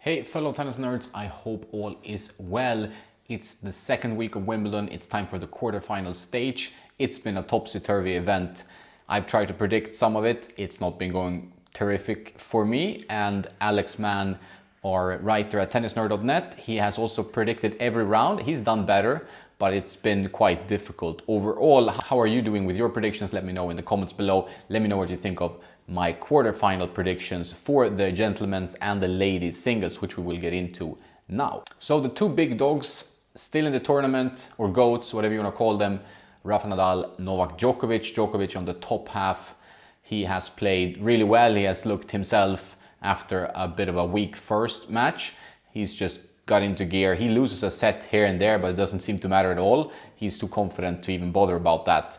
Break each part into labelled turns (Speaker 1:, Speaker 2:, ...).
Speaker 1: Hey fellow tennis nerds, I hope all is well. It's the second week of Wimbledon, it's time for the quarterfinal stage. It's been a topsy-turvy event. I've tried to predict some of it, it's not been going terrific for me. And Alex Mann, our writer at tennisnerd.net, he has also predicted every round. He's done better, but it's been quite difficult overall. How are you doing with your predictions? Let me know in the comments below. Let me know what you think of my quarterfinal predictions for the gentlemen's and the ladies singles, which we will get into now. So the two big dogs still in the tournament, or GOATs, whatever you want to call them, Rafa Nadal, Novak Djokovic. Djokovic on the top half. He has played really well. He has looked himself after a bit of a weak first match. He's just got into gear. He loses a set here and there, but it doesn't seem to matter at all. He's too confident to even bother about that.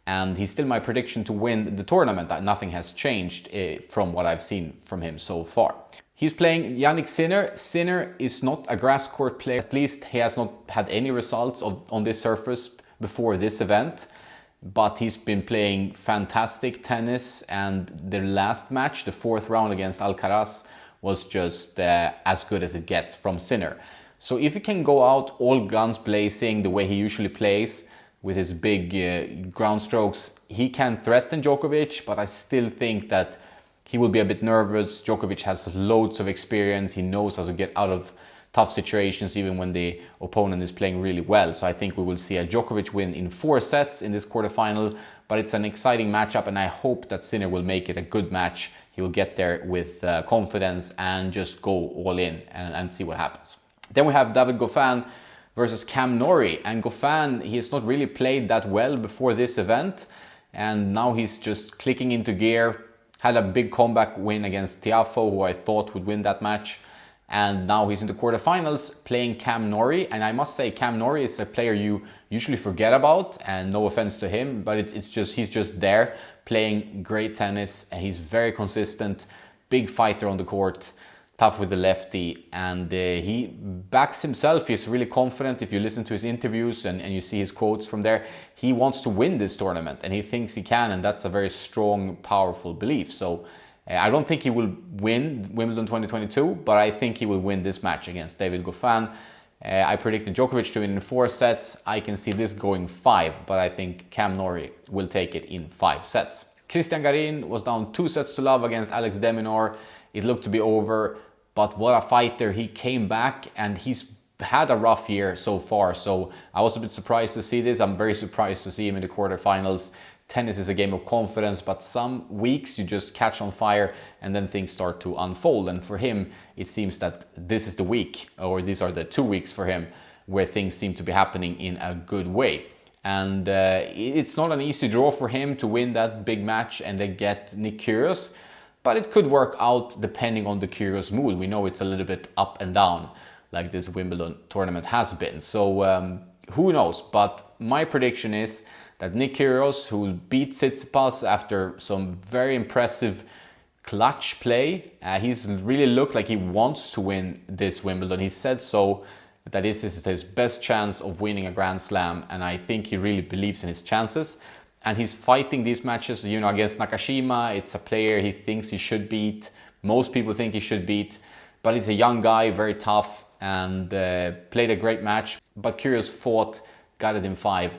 Speaker 1: And he's still my prediction to win the tournament. Nothing has changed from what I've seen from him so far. He's playing Jannik Sinner. Sinner is not a grass court player. At least he has not had any results on this surface before this event. But he's been playing fantastic tennis. And the last match, the fourth round against Alcaraz, was just as good as it gets from Sinner. So if he can go out all guns blazing the way he usually plays, with his big ground strokes, he can threaten Djokovic, but I still think that he will be a bit nervous. Djokovic has loads of experience. He knows how to get out of tough situations, even when the opponent is playing really well. So I think we will see a Djokovic win in 4 sets in this quarterfinal, but it's an exciting matchup, and I hope that Sinner will make it a good match. He will get there with confidence and just go all in and see what happens. Then we have David Goffin versus Cam Norrie, and Goffin, he has not really played that well before this event, and now he's just clicking into gear. Had a big comeback win against Tiafoe, who I thought would win that match, and now he's in the quarterfinals playing Cam Norrie. And I must say, Cam Norrie is a player you usually forget about, and no offense to him, but he's just there playing great tennis, and he's very consistent, big fighter on the court, tough with the lefty, and he backs himself. He's really confident. If you listen to his interviews and you see his quotes from there, he wants to win this tournament and he thinks he can, and that's a very strong, powerful belief. So I don't think he will win Wimbledon 2022, but I think he will win this match against David Goffin. I predicted Djokovic to win in 4 sets. I can see this going 5, but I think Cam Norrie will take it in 5 sets. Cristian Garin was down 2 sets to love against Alex de Minaur. It looked to be over. But what a fighter. He came back and he's had a rough year so far. So I was a bit surprised to see this. I'm very surprised to see him in the quarterfinals. Tennis is a game of confidence, but some weeks you just catch on fire and then things start to unfold. And for him, it seems that this is the week, or these are the 2 weeks for him, where things seem to be happening in a good way. And it's not an easy draw for him to win that big match and then get Nick Kyrgios. But it could work out depending on the Kyrgios mood. We know it's a little bit up and down, like this Wimbledon tournament has been. So who knows? But my prediction is that Nick Kyrgios, who beat Tsitsipas after some very impressive clutch play, he's really looked like he wants to win this Wimbledon. He said so, that this is his best chance of winning a Grand Slam, and I think he really believes in his chances. And he's fighting these matches, against Nakashima. It's a player he thinks he should beat. Most people think he should beat. But he's a young guy, very tough, and played a great match. But Kyrgios fought, got it in 5.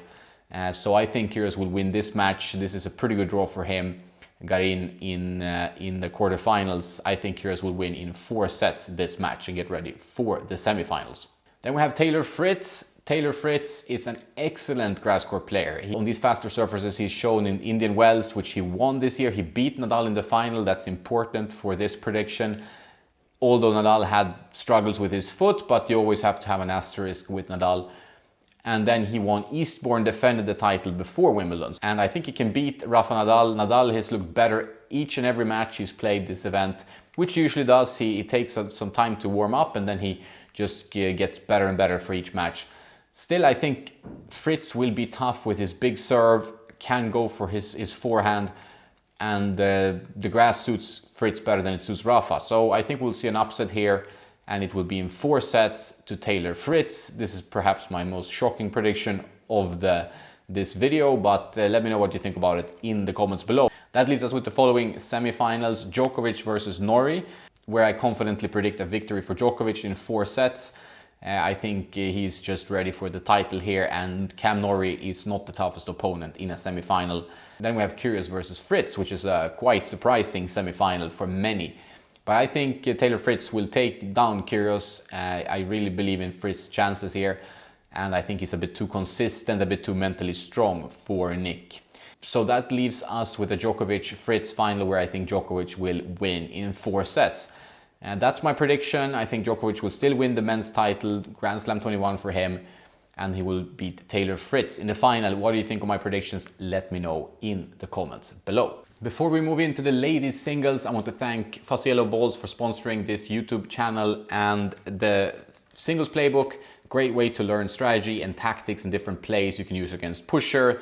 Speaker 1: So I think Kyrgios will win this match. This is a pretty good draw for him. Garin in the quarterfinals. I think Kyrgios will win in 4 sets this match and get ready for the semifinals. Then we have Taylor Fritz. Taylor Fritz is an excellent grass court player. On these faster surfaces, he's shown in Indian Wells, which he won this year. He beat Nadal in the final. That's important for this prediction. Although Nadal had struggles with his foot, but you always have to have an asterisk with Nadal. And then he won Eastbourne, defended the title before Wimbledon. And I think he can beat Rafa Nadal. Nadal has looked better each and every match he's played this event, which he usually does. He takes some time to warm up, and then he just gets better and better for each match. Still, I think Fritz will be tough with his big serve, can go for his forehand, and the grass suits Fritz better than it suits Rafa. So I think we'll see an upset here, and it will be in 4 sets to Taylor Fritz. This is perhaps my most shocking prediction of this video, but let me know what you think about it in the comments below. That leaves us with the following semifinals: Djokovic versus Norrie. where I confidently predict a victory for Djokovic in 4 sets. I think he's just ready for the title here, and Cam Norrie is not the toughest opponent in a semi-final. Then we have Kyrgios versus Fritz, which is a quite surprising semi-final for many. But I think Taylor Fritz will take down Kyrgios. I really believe in Fritz's chances here, and I think he's a bit too consistent, a bit too mentally strong for Nick. So that leaves us with a Djokovic-Fritz final, where I think Djokovic will win in 4 sets. And that's my prediction. I think Djokovic will still win the men's title, Grand Slam 21 for him, and he will beat Taylor Fritz in the final. What do you think of my predictions? Let me know in the comments below. Before we move into the ladies singles, I want to thank Faciello Balls for sponsoring this YouTube channel, and the singles playbook, great way to learn strategy and tactics and different plays you can use against pusher,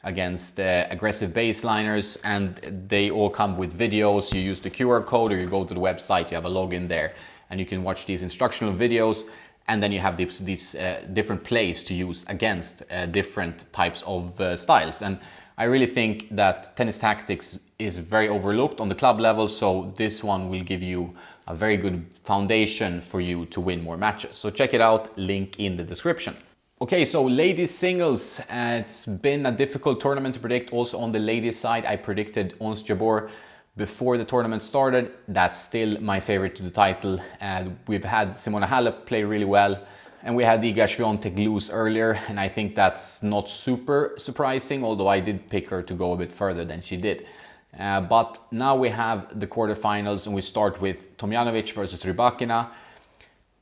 Speaker 1: against aggressive baseliners, and they all come with videos. You use the QR code or you go to the website, you have a login there, and you can watch these instructional videos, and then you have these different plays to use against different types of styles. And I really think that tennis tactics is very overlooked on the club level, so this one will give you a very good foundation for you to win more matches. So check it out, link in the description. Okay, so ladies singles, it's been a difficult tournament to predict. Also on the ladies side, I predicted Ons Jabeur before the tournament started. That's still my favorite to the title. We've had Simona Halep play really well, and we had Iga Swiatek lose earlier, and I think that's not super surprising, although I did pick her to go a bit further than she did. But now we have the quarterfinals, and we start with Tomljanovic versus Rybakina.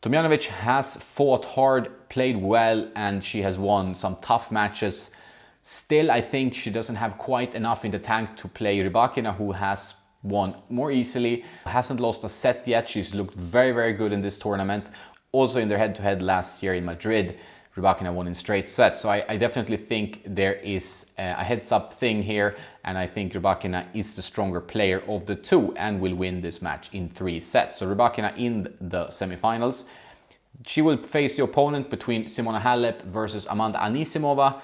Speaker 1: Tomljanovic has fought hard, played well, and she has won some tough matches. Still, I think she doesn't have quite enough in the tank to play Rybakina, who has won more easily, hasn't lost a set yet. She's looked very, very good in this tournament. Also in their head-to-head last year in Madrid, Rybakina won in straight sets. So I definitely think there is a heads-up thing here, and I think Rybakina is the stronger player of the two and will win this match in 3 sets. So Rybakina in the semifinals. She will face the opponent between Simona Halep versus Amanda Anisimova,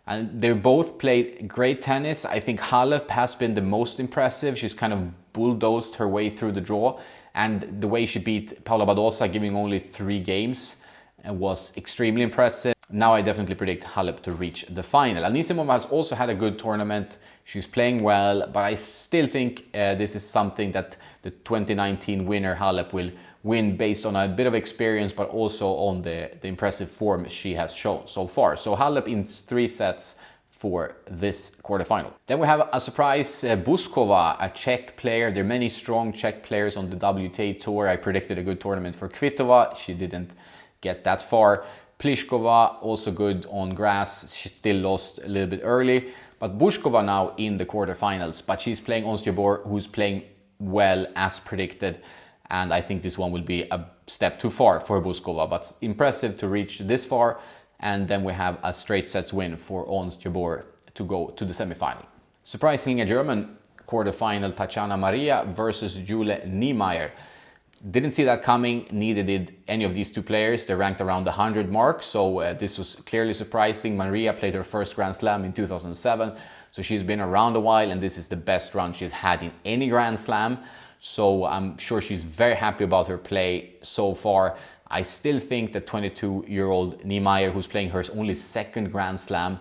Speaker 1: and they both played great tennis. I think Halep has been the most impressive. She's kind of bulldozed her way through the draw, and the way she beat Paula Badosa, giving only 3 games, was extremely impressive. Now I definitely predict Halep to reach the final. Anisimova has also had a good tournament. She's playing well, but I still think this is something that the 2019 winner Halep will win based on a bit of experience, but also on the impressive form she has shown so far. So Halep in 3 sets for this quarterfinal. Then we have a surprise, Bouzkova, a Czech player. There are many strong Czech players on the WTA Tour. I predicted a good tournament for Kvitova. She didn't get that far. Pliskova, also good on grass. She still lost a little bit early. But Bouzkova now in the quarterfinals. But she's playing Ons Jabeur, who's playing well as predicted. And I think this one will be a step too far for Bouzkova. But impressive to reach this far. And then we have a straight sets win for Ons Jabeur to go to the semifinal. Surprisingly, a German quarterfinal, Tatjana Maria versus Jule Niemeyer. Didn't see that coming, neither did any of these two players. They're ranked around the 100 mark, so this was clearly surprising. Maria played her first Grand Slam in 2007, so she's been around a while, and this is the best run she's had in any Grand Slam. So I'm sure she's very happy about her play so far. I still think that 22-year-old Niemeyer, who's playing her only 2nd Grand Slam,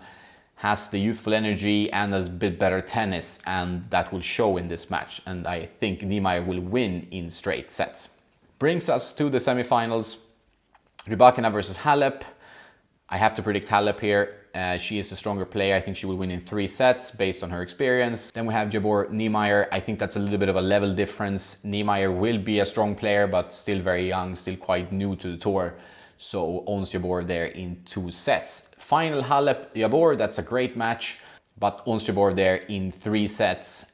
Speaker 1: has the youthful energy and a bit better tennis, and that will show in this match. And I think Niemeyer will win in straight sets. Brings us to the semifinals. Rybakina versus Halep. I have to predict Halep here. She is a stronger player. I think she will win in 3 sets based on her experience. Then we have Jabeur Niemeyer. I think that's a little bit of a level difference. Niemeyer will be a strong player, but still very young, still quite new to the tour. So Ons Jabeur there in 2 sets. Final Halep Jabeur, that's a great match, but Ons Jabeur there in 3 sets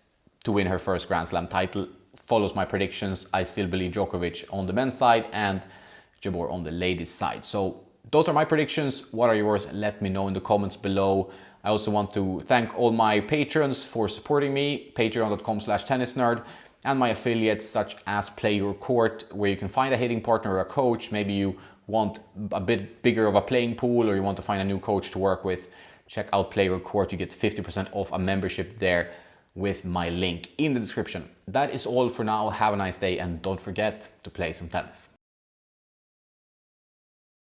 Speaker 1: to win her first Grand Slam title. Follows my predictions. I still believe Djokovic on the men's side and Jabeur on the ladies' side. So those are my predictions. What are yours? Let me know in the comments below. I also want to thank all my patrons for supporting me, patreon.com/tennisnerd, and my affiliates such as Play Your Court, where you can find a hitting partner or a coach. Maybe you want a bit bigger of a playing pool, or you want to find a new coach to work with. Check out Play Your Court. You get 50% off a membership there. with my link in the description. That is all for now. Have a nice day and don't forget to play some tennis.